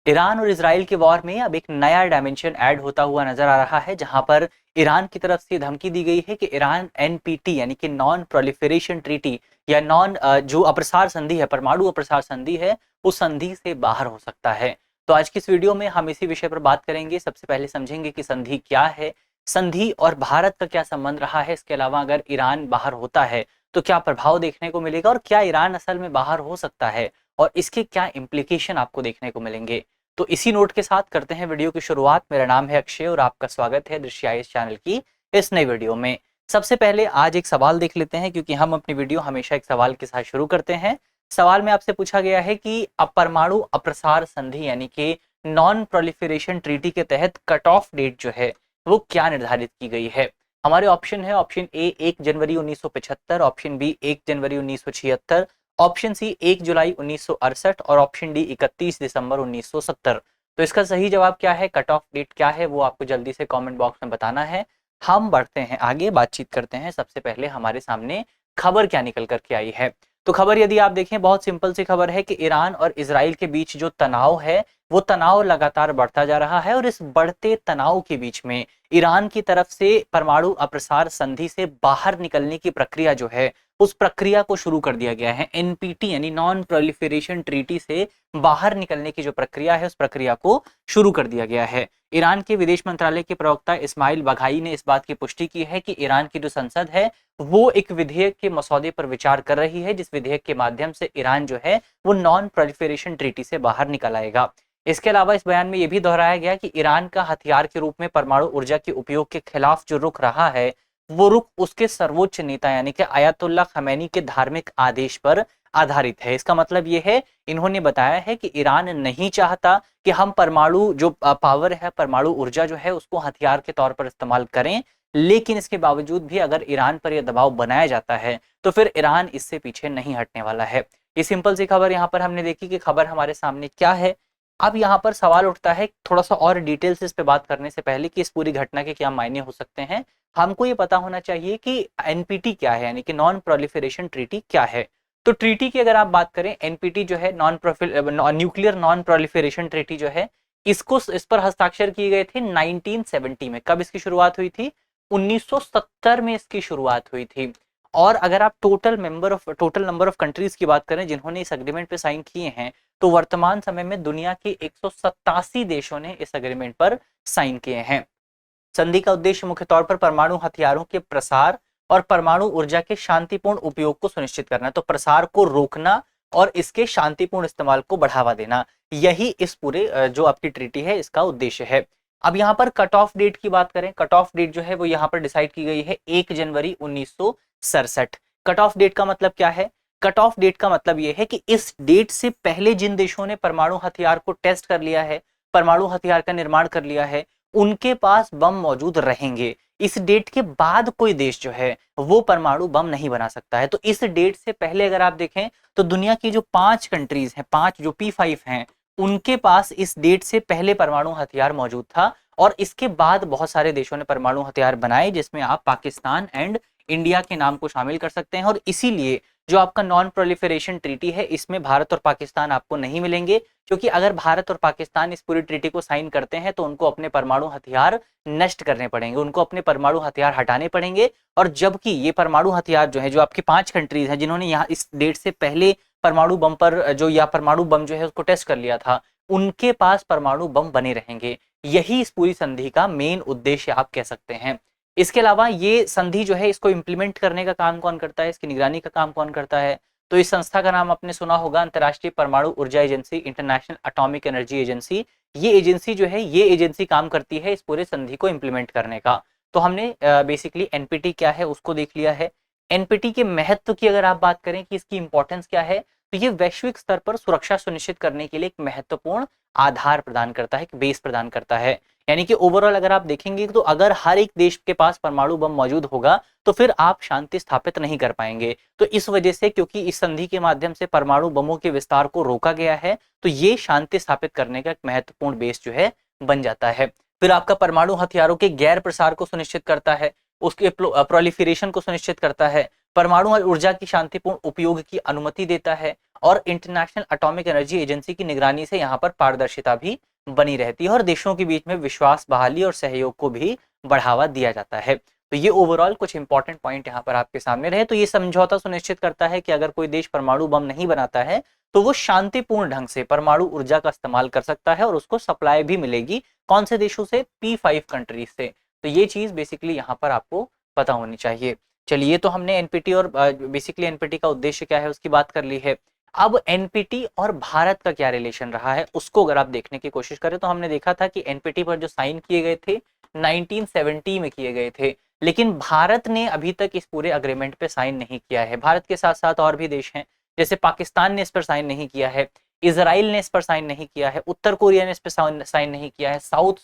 Iran और Israel के war में अब एक नया डायमेंशन ऐड होता हुआ नजर आ रहा है, जहां पर ईरान की तरफ से धमकी दी गई है कि ईरान एनपीटी यानी कि नॉन प्रोलिफरेशन ट्रीटी या नॉन जो अप्रसार संधि है, परमाणु अप्रसार संधि है, उस संधि से बाहर हो सकता है। तो आज की इस वीडियो में हम इसी विषय पर बात करेंगे। सबसे पहले समझेंगे कि संधि क्या है, संधि और भारत का क्या संबंध रहा है। इसके अलावा अगर ईरान बाहर होता है तो क्या प्रभाव देखने को मिलेगा और क्या ईरान असल में बाहर हो सकता है और इसके क्या इम्प्लीकेशन आपको देखने को मिलेंगे। तो इसी नोट के साथ करते हैं वीडियो की शुरुआत। मेरा नाम है अक्षय और आपका स्वागत है दृश्याइस चैनल की इस नई वीडियो में। सबसे पहले आज एक सवाल देख लेते हैं, क्योंकि हम अपनी वीडियो हमेशा एक सवाल के साथ शुरू करते हैं। सवाल में आपसे पूछा गया है कि परमाणु अप्रसार संधि यानी कि नॉन प्रोलिफरेशन ट्रीटी के तहत कट ऑफ डेट जो है वो क्या निर्धारित की गई है। हमारे ऑप्शन है, ऑप्शन ए 1 जनवरी 1975, ऑप्शन बी 1 जनवरी 1976, ऑप्शन सी 1 जुलाई 1968 और ऑप्शन डी 31 दिसंबर 1970। तो इसका सही जवाब क्या है, कट ऑफ डेट क्या है, वो आपको जल्दी से कमेंट बॉक्स में बताना है। हम बढ़ते हैं आगे, बातचीत करते हैं। सबसे पहले हमारे सामने खबर क्या निकल करके आई है। तो खबर यदि आप देखें, बहुत सिंपल सी खबर है कि ईरान और इजराइल के बीच जो तनाव है वो तनाव लगातार बढ़ता जा रहा है और इस बढ़ते तनाव के बीच में ईरान की तरफ से परमाणु अप्रसार संधि से बाहर निकलने की प्रक्रिया जो है उस प्रक्रिया को शुरू कर दिया गया है। एनपीटी यानी नॉन प्रोलिफरेशन ट्रीटी से बाहर निकलने की जो प्रक्रिया है उस प्रक्रिया को शुरू कर दिया गया है। ईरान के विदेश मंत्रालय के प्रवक्ता इस्माइल बघाई ने इस बात की पुष्टि की है कि ईरान की जो संसद है वो एक विधेयक के मसौदे पर विचार कर रही है, जिस विधेयक के माध्यम से ईरान जो है वो नॉन प्रोलिफरेशन ट्रीटी से बाहर निकल आएगा। इसके अलावा इस बयान में यह भी दोहराया गया कि ईरान का हथियार के रूप में परमाणु ऊर्जा के उपयोग के खिलाफ जो रुख रहा है वो रुख उसके सर्वोच्च नेता यानी कि आयतुल्लाह खमैनी के धार्मिक आदेश पर आधारित है। इसका मतलब ये है, इन्होंने बताया है कि ईरान नहीं चाहता कि हम परमाणु जो पावर है, परमाणु ऊर्जा जो है उसको हथियार के तौर पर इस्तेमाल करें, लेकिन इसके बावजूद भी अगर ईरान पर यह दबाव बनाया जाता है तो फिर ईरान इससे पीछे नहीं हटने वाला है। ये सिंपल सी खबर यहाँ पर हमने देखी कि खबर हमारे सामने क्या है। अब यहाँ पर सवाल उठता है थोड़ा सा और डिटेल से इस पे बात करने से पहले कि इस पूरी घटना के क्या मायने हो सकते हैं। हमको ये पता होना चाहिए कि एनपीटी क्या है, यानी कि नॉन प्रोलिफरेशन ट्रीटी क्या है। तो ट्रीटी की अगर आप बात करें, एनपीटी जो है न्यूक्लियर नॉन प्रोलिफरेशन ट्रीटी जो है, इस पर हस्ताक्षर किए गए थे 1970 में। कब इसकी शुरुआत हुई थी? 1970 में इसकी शुरुआत हुई थी। और अगर आप टोटल नंबर ऑफ कंट्रीज की बात करें जिन्होंने इस एग्रीमेंट पे साइन किए हैं, तो वर्तमान समय में दुनिया के 187 देशों ने इस एग्रीमेंट पर साइन किए हैं। संधि का उद्देश्य मुख्य तौर पर परमाणु हथियारों के प्रसार और परमाणु ऊर्जा के शांतिपूर्ण उपयोग को सुनिश्चित करना, तो प्रसार को रोकना और इसके शांतिपूर्ण इस्तेमाल को बढ़ावा देना, यही इस पूरे जो आपकी ट्रीटी है इसका उद्देश्य है। अब यहाँ पर कट ऑफ डेट की बात करें, कट ऑफ डेट जो है वो यहाँ पर डिसाइड की गई है 1 जनवरी 1967। कट ऑफ डेट का मतलब क्या है? कट ऑफ डेट का मतलब यह है कि इस डेट से पहले जिन देशों ने परमाणु हथियार को टेस्ट कर लिया है, परमाणु हथियार का निर्माण कर लिया है, उनके पास बम मौजूद रहेंगे। इस डेट के बाद कोई देश जो है वो परमाणु बम नहीं बना सकता है। तो इस डेट से पहले अगर आप देखें तो दुनिया की जो 5 कंट्रीज हैं, 5 जो P5 हैं, उनके पास इस डेट से पहले परमाणु हथियार मौजूद था और इसके बाद बहुत सारे देशों ने परमाणु हथियार बनाए, जिसमें आप पाकिस्तान एंड इंडिया के नाम को शामिल कर सकते हैं। और इसीलिए जो आपका नॉन प्रोलिफरेशन ट्रीटी है इसमें भारत और पाकिस्तान आपको नहीं मिलेंगे, क्योंकि अगर भारत और पाकिस्तान इस पूरी ट्रीटी को साइन करते हैं तो उनको अपने परमाणु हथियार नष्ट करने पड़ेंगे, उनको अपने परमाणु हथियार हटाने पड़ेंगे। और जबकि ये परमाणु हथियार जो है, जो आपकी 5 कंट्रीज हैं जिन्होंने यहाँ इस डेट से पहले परमाणु बम पर जो या परमाणु बम जो है उसको टेस्ट कर लिया था, उनके पास परमाणु बम बने रहेंगे। यही इस पूरी संधि का मेन उद्देश्य आप कह सकते हैं। इसके अलावा ये संधि जो है इसको इंप्लीमेंट करने का काम कौन करता है, इसकी निगरानी का काम कौन करता है? तो इस संस्था का नाम आपने सुना होगा, अंतर्राष्ट्रीय परमाणु ऊर्जा agency, international atomic energy agency. ये एजेंसी जो है, ये एजेंसी काम करती है इस पूरे संधि को इंप्लीमेंट करने का। तो हमने बेसिकली एनपीटी क्या है उसको देख लिया है। एनपीटी के महत्व की अगर आप बात करें कि इसकी इंपॉर्टेंस क्या है, तो ये वैश्विक स्तर पर सुरक्षा सुनिश्चित करने के लिए एक महत्वपूर्ण आधार प्रदान करता है, एक बेस प्रदान करता है। यानी कि ओवरऑल अगर आप देखेंगे तो अगर हर एक देश के पास परमाणु बम मौजूद होगा तो फिर आप शांति स्थापित नहीं कर पाएंगे। तो इस वजह से, क्योंकि इस संधि के माध्यम से परमाणु बमों के विस्तार को रोका गया है, तो ये शांति स्थापित करने का एक महत्वपूर्ण बेस जो है बन जाता है। फिर आपका परमाणु हथियारों के गैर प्रसार को सुनिश्चित करता है, उसके प्रोलिफरेशन को सुनिश्चित करता है, परमाणु ऊर्जा की शांतिपूर्ण उपयोग की अनुमति देता है और इंटरनेशनल एटॉमिक एनर्जी एजेंसी की निगरानी से यहाँ पर पारदर्शिता भी बनी रहती है और देशों के बीच में विश्वास बहाली और सहयोग को भी बढ़ावा दिया जाता है। तो ये ओवरऑल कुछ इंपॉर्टेंट पॉइंट यहाँ पर आपके सामने रहे। तो ये समझौता सुनिश्चित करता है कि अगर कोई देश परमाणु बम नहीं बनाता है तो वो शांतिपूर्ण ढंग से परमाणु ऊर्जा का इस्तेमाल कर सकता है और उसको सप्लाई भी मिलेगी। कौन से देशों से? P5 कंट्रीज से। तो ये चीज बेसिकली यहाँ पर आपको पता होनी चाहिए। चलिए, तो हमने एनपीटी और बेसिकली एनपीटी का उद्देश्य क्या है उसकी बात कर ली है। अब एनपीटी और भारत का क्या रिलेशन रहा है उसको अगर आप देखने की कोशिश करें तो हमने देखा था कि एनपीटी पर जो साइन किए गए थे 1970 में किए गए थे, लेकिन भारत ने अभी तक इस पूरे अग्रीमेंट पे साइन नहीं किया है। भारत के साथ साथ और भी देश हैं, जैसे पाकिस्तान ने इस पर साइन नहीं किया है, इजराइल ने इस पर साइन नहीं किया है, उत्तर कोरिया ने इस पर साइन नहीं किया है, साउथ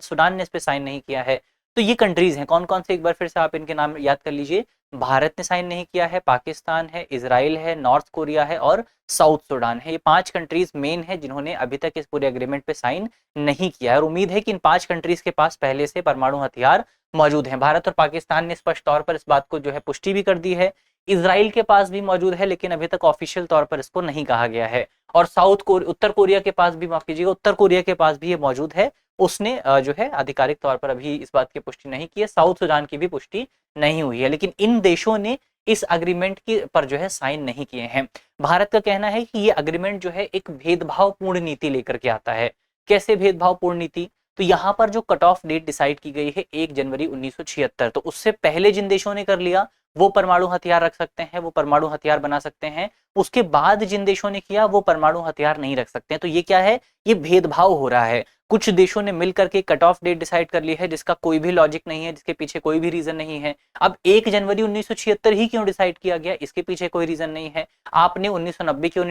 सूडान ने इस पर साइन नहीं किया है। तो ये कंट्रीज हैं कौन कौन से, एक बार फिर से आप इनके नाम याद कर लीजिए। भारत ने साइन नहीं किया है, पाकिस्तान है, इजराइल है, नॉर्थ कोरिया है और साउथ सूडान है। ये 5 कंट्रीज मेन है जिन्होंने अभी तक इस पूरे एग्रीमेंट पे साइन नहीं किया है और उम्मीद है कि इन 5 कंट्रीज के पास पहले से परमाणु हथियार मौजूद हैं। भारत और पाकिस्तान ने स्पष्ट तौर पर इस बात को जो है पुष्टि भी कर दी है। इजराइल के पास भी मौजूद है लेकिन अभी तक ऑफिशियल तौर पर इसको नहीं कहा गया है। और उत्तर कोरिया के पास भी, माफ कीजिएगा, उत्तर कोरिया के पास भी ये मौजूद है। उसने जो है आधिकारिक तौर पर अभी इस बात की पुष्टि नहीं की है। साउथ सूडान की भी पुष्टि नहीं हुई है, लेकिन इन देशों ने इस अग्रीमेंट की पर जो है साइन नहीं किए हैं। भारत का कहना है कि ये अग्रीमेंट जो है एक भेदभावपूर्ण नीति लेकर के आता है। कैसे भेदभावपूर्ण नीति? तो यहाँ पर जो कट ऑफ डेट डिसाइड की गई है 1 जनवरी 1976, तो उससे पहले जिन देशों ने कर लिया वो परमाणु हथियार रख सकते हैं, वो परमाणु हथियार बना सकते हैं। उसके बाद जिन देशों ने किया वो परमाणु हथियार नहीं रख सकते हैं। तो ये क्या है? ये भेदभाव हो रहा है। कुछ देशों ने मिलकर के कट ऑफ डेट डिसाइड कर ली है जिसका कोई भी लॉजिक नहीं है, जिसके पीछे कोई भी रीजन नहीं है। अब 1 जनवरी 1976 ही क्यों डिसाइड किया गया, इसके पीछे कोई रीजन नहीं है। आपने 1990 क्यों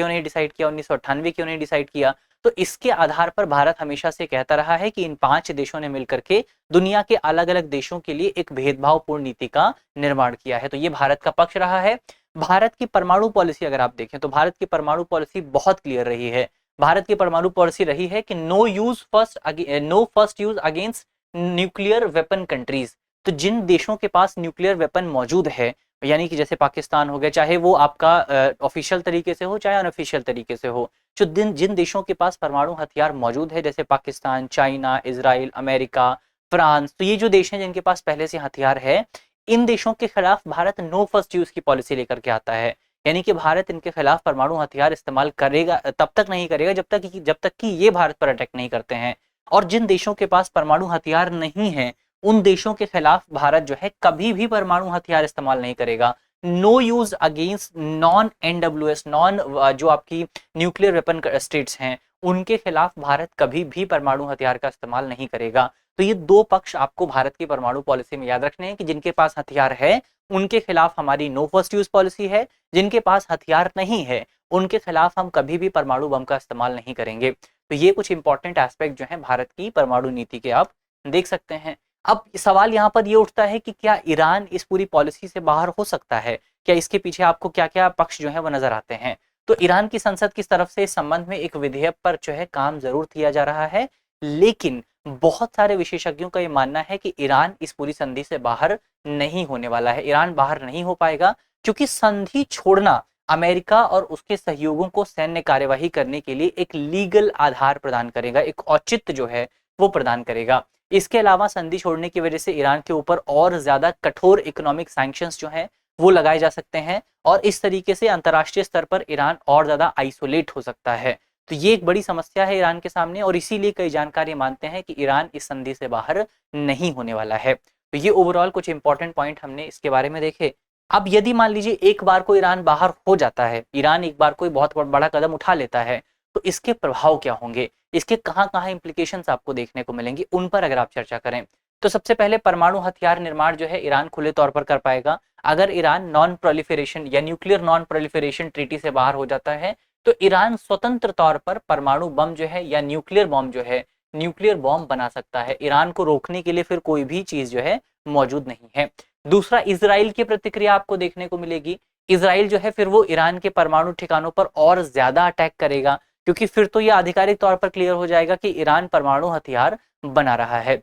नहीं डिसाइड किया, 1998 क्यों नहीं डिसाइड किया? तो इसके आधार पर भारत हमेशा से कहता रहा है कि इन 5 देशों ने मिलकर के दुनिया के अलग अलग देशों के लिए एक भेदभावपूर्ण नीति का निर्माण किया है। तो ये भारत का पक्ष रहा है। भारत की परमाणु पॉलिसी अगर आप देखें तो भारत की परमाणु पॉलिसी बहुत क्लियर रही है। भारत की परमाणु पॉलिसी रही है कि no first use against nuclear weapon countries. तो जिन देशों के पास न्यूक्लियर वेपन मौजूद है, यानी कि जैसे पाकिस्तान हो गया, चाहे वो आपका ऑफिशियल तरीके से हो चाहे अनऑफिशियल तरीके से हो, जो जिन देशों के पास परमाणु हथियार मौजूद है जैसे Pakistan, China, Israel, America, France, तो ये जो देश हैं जिनके पास पहले से हथियार है, इन देशों के खिलाफ भारत नो फर्स्ट यूज की पॉलिसी लेकर के आता है। यानी कि भारत इनके खिलाफ परमाणु हथियार इस्तेमाल करेगा, तब तक नहीं करेगा जब तक कि ये भारत पर अटैक नहीं करते हैं। और जिन देशों के पास परमाणु हथियार नहीं है उन देशों के खिलाफ भारत जो है कभी भी परमाणु हथियार इस्तेमाल नहीं करेगा। No use against non NWS, non जो आपकी न्यूक्लियर वेपन स्टेट्स हैं उनके खिलाफ भारत कभी भी परमाणु हथियार का इस्तेमाल नहीं करेगा। तो ये 2 पक्ष आपको भारत की परमाणु पॉलिसी में याद रखने हैं कि जिनके पास हथियार है उनके खिलाफ हमारी नो फर्स्ट यूज पॉलिसी है, जिनके पास हथियार नहीं है उनके खिलाफ हम कभी भी परमाणु बम का इस्तेमाल नहीं करेंगे। तो ये कुछ इंपॉर्टेंट एस्पेक्ट जो है भारत की परमाणु नीति के आप देख सकते हैं। अब सवाल यहाँ पर ये उठता है कि क्या ईरान इस पूरी पॉलिसी से बाहर हो सकता है? क्या इसके पीछे आपको क्या क्या पक्ष जो है वो नजर आते हैं? तो ईरान की संसद की तरफ से इस संबंध में एक विधेयक पर जो है काम जरूर किया जा रहा है, लेकिन बहुत सारे विशेषज्ञों का ये मानना है कि ईरान इस पूरी संधि से बाहर नहीं होने वाला है। ईरान बाहर नहीं हो पाएगा क्योंकि संधि छोड़ना अमेरिका और उसके सहयोगों को सैन्य कार्यवाही करने के लिए एक लीगल आधार प्रदान करेगा, एक औचित्य जो है वो प्रदान करेगा। इसके अलावा संधि छोड़ने की वजह से ईरान के ऊपर और ज्यादा कठोर इकोनॉमिक सैंक्शंस जो हैं वो लगाए जा सकते हैं और इस तरीके से अंतर्राष्ट्रीय स्तर पर ईरान और ज्यादा आइसोलेट हो सकता है। तो ये एक बड़ी समस्या है ईरान के सामने और इसीलिए कई जानकार ये मानते हैं कि ईरान इस संधि से बाहर नहीं होने वाला है। तो ये ओवरऑल कुछ इंपॉर्टेंट पॉइंट हमने इसके बारे में देखे। अब यदि मान लीजिए एक बार को ईरान बाहर हो जाता है, ईरान एक बार कोई बहुत बड़ा कदम उठा लेता है, तो इसके प्रभाव क्या होंगे, इसके कहाँ कहाँ इंप्लीकेशंस आपको देखने को मिलेंगे, उन पर अगर आप चर्चा करें तो सबसे पहले परमाणु हथियार निर्माण जो है ईरान खुले तौर पर कर पाएगा। अगर ईरान नॉन प्रोलिफरेशन या न्यूक्लियर नॉन प्रोलिफरेशन ट्रीटी से बाहर हो जाता है तो ईरान स्वतंत्र तौर पर परमाणु बम जो है या न्यूक्लियर बम जो है, न्यूक्लियर बम बना सकता है। ईरान को रोकने के लिए फिर कोई भी चीज जो है मौजूद नहीं है। दूसरा, इजराइल की प्रतिक्रिया आपको देखने को मिलेगी। इजराइल जो है फिर वो ईरान के परमाणु ठिकानों पर और ज्यादा अटैक करेगा क्योंकि फिर तो यह आधिकारिक तौर पर क्लियर हो जाएगा कि ईरान परमाणु हथियार बना रहा है।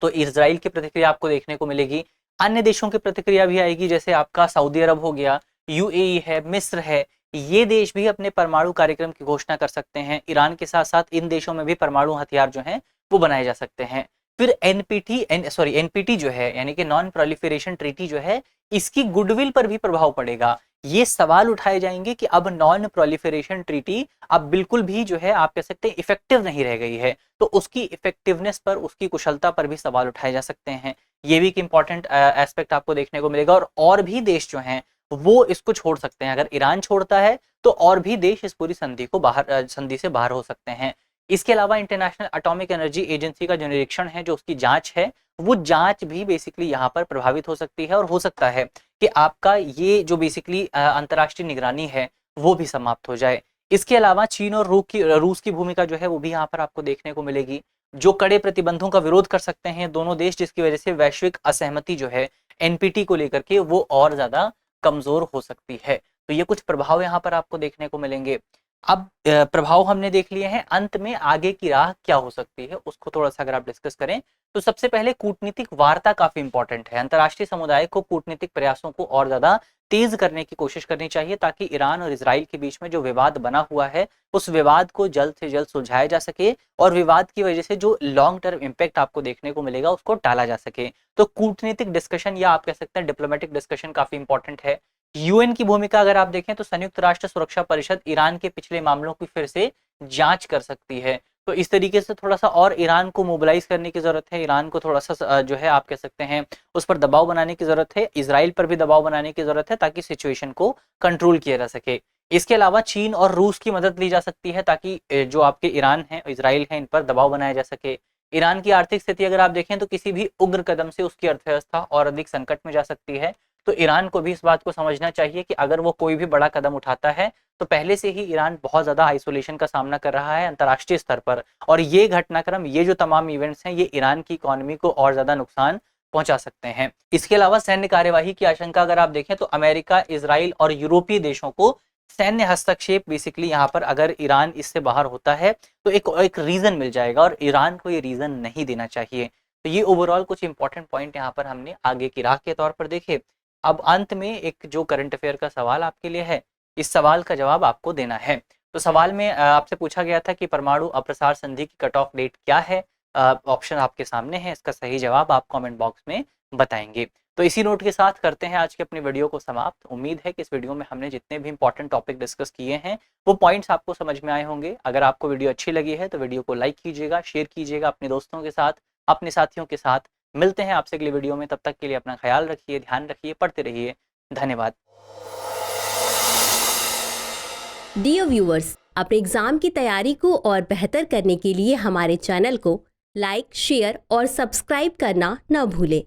तो इजराइल की प्रतिक्रिया आपको देखने को मिलेगी। अन्य देशों की प्रतिक्रिया भी आएगी, जैसे आपका सऊदी अरब हो गया, यूएई है, मिस्र है, ये देश भी अपने परमाणु कार्यक्रम की घोषणा कर सकते हैं। ईरान के साथ साथ इन देशों में भी परमाणु हथियार जो हैं वो बनाए जा सकते हैं। फिर एनपीटी जो है यानी कि नॉन प्रोलिफरेशन ट्रीटी जो है, इसकी गुडविल पर भी प्रभाव पड़ेगा। ये सवाल उठाए जाएंगे कि अब नॉन प्रोलिफरेशन ट्रीटी अब बिल्कुल भी जो है आप कह सकते हैं इफेक्टिव नहीं रह गई है, तो उसकी इफेक्टिवनेस पर, उसकी कुशलता पर भी सवाल उठाए जा सकते हैं। ये भी एक इंपॉर्टेंट एस्पेक्ट आपको देखने को मिलेगा। और भी देश जो हैं वो इसको छोड़ सकते हैं। अगर ईरान छोड़ता है तो और भी देश इस पूरी संधि से बाहर हो सकते हैं। इसके अलावा इंटरनेशनल एटॉमिक एनर्जी एजेंसी का जो निरीक्षण है, जो उसकी जांच है, वो जांच भी बेसिकली यहाँ पर प्रभावित हो सकती है और हो सकता है कि आपका ये जो बेसिकली अंतर्राष्ट्रीय निगरानी है वो भी समाप्त हो जाए। इसके अलावा चीन और रूस की भूमिका जो है वो भी यहाँ पर आपको देखने को मिलेगी, जो कड़े प्रतिबंधों का विरोध कर सकते हैं दोनों देश, जिसकी वजह से वैश्विक असहमति जो है एनपीटी को लेकर के वो और ज्यादा कमजोर हो सकती है। तो ये कुछ प्रभाव यहाँ पर आपको देखने को मिलेंगे। अब प्रभाव हमने देख लिए हैं, अंत में आगे की राह क्या हो सकती है उसको थोड़ा सा अगर आप डिस्कस करें तो सबसे पहले कूटनीतिक वार्ता काफी इंपॉर्टेंट है। अंतर्राष्ट्रीय समुदाय को कूटनीतिक प्रयासों को और ज्यादा तेज करने की कोशिश करनी चाहिए, ताकि ईरान और इजराइल के बीच में जो विवाद बना हुआ है उस विवाद को जल्द से जल्द सुलझाया जा सके और विवाद की वजह से जो लॉन्ग टर्म इम्पैक्ट आपको देखने को मिलेगा उसको टाला जा सके। तो कूटनीतिक डिस्कशन या आप कह सकते हैं डिप्लोमेटिक डिस्कशन काफी इंपॉर्टेंट है। यूएन की भूमिका अगर आप देखें तो संयुक्त राष्ट्र सुरक्षा परिषद ईरान के पिछले मामलों की फिर से जांच कर सकती है। तो इस तरीके से थोड़ा सा और ईरान को मोबिलाइज करने की जरूरत है, ईरान को थोड़ा सा जो है आप कह सकते हैं उस पर दबाव बनाने की जरूरत है, इजराइल पर भी दबाव बनाने की जरूरत है ताकि सिचुएशन को कंट्रोल किया जा सके। इसके अलावा चीन और रूस की मदद ली जा सकती है ताकि जो आपके ईरान है, इजराइल है, इन पर दबाव बनाया जा सके। ईरान की आर्थिक स्थिति अगर आप देखें तो किसी भी उग्र कदम से उसकी अर्थव्यवस्था और अधिक संकट में जा सकती है। तो ईरान को भी इस बात को समझना चाहिए कि अगर वो कोई भी बड़ा कदम उठाता है तो पहले से ही ईरान बहुत ज्यादा आइसोलेशन का सामना कर रहा है अंतर्राष्ट्रीय स्तर पर, और ये घटनाक्रम, ये जो तमाम इवेंट्स हैं, ये ईरान की इकोनॉमी को और ज्यादा नुकसान पहुंचा सकते हैं। इसके अलावा सैन्य कार्यवाही की आशंका अगर आप देखें तो अमेरिका, इजराइल और यूरोपीय देशों को सैन्य हस्तक्षेप बेसिकली यहाँ पर अगर ईरान इससे बाहर होता है तो एक रीजन मिल जाएगा, और ईरान को ये रीजन नहीं देना चाहिए। तो ये ओवरऑल कुछ इंपॉर्टेंट पॉइंट यहाँ पर हमने आगे की राह के तौर पर देखे। अब अंत में एक जो करंट अफेयर का सवाल आपके लिए है, इस सवाल का जवाब आपको देना है। तो सवाल में आपसे पूछा गया था कि परमाणु अप्रसार संधि की कट ऑफ डेट क्या है। ऑप्शन आपके सामने है, इसका सही जवाब आप कमेंट बॉक्स में बताएंगे। तो इसी नोट के साथ करते हैं आज की अपनी वीडियो को समाप्त। उम्मीद है कि इस वीडियो में हमने जितने भी इंपॉर्टेंट टॉपिक डिस्कस किए हैं वो पॉइंट्स आपको समझ में आए होंगे। अगर आपको वीडियो अच्छी लगी है तो वीडियो को लाइक कीजिएगा, शेयर कीजिएगा अपने दोस्तों के साथ, अपने साथियों के साथ। मिलते हैं आपसे अगली वीडियो में, तब तक के लिए अपना ख्याल रखिए, ध्यान रखिए, पढ़ते रहिए। धन्यवाद। डियर व्यूअर्स, अपने एग्जाम की तैयारी को और बेहतर करने के लिए हमारे चैनल को लाइक, शेयर और सब्सक्राइब करना न भूलें।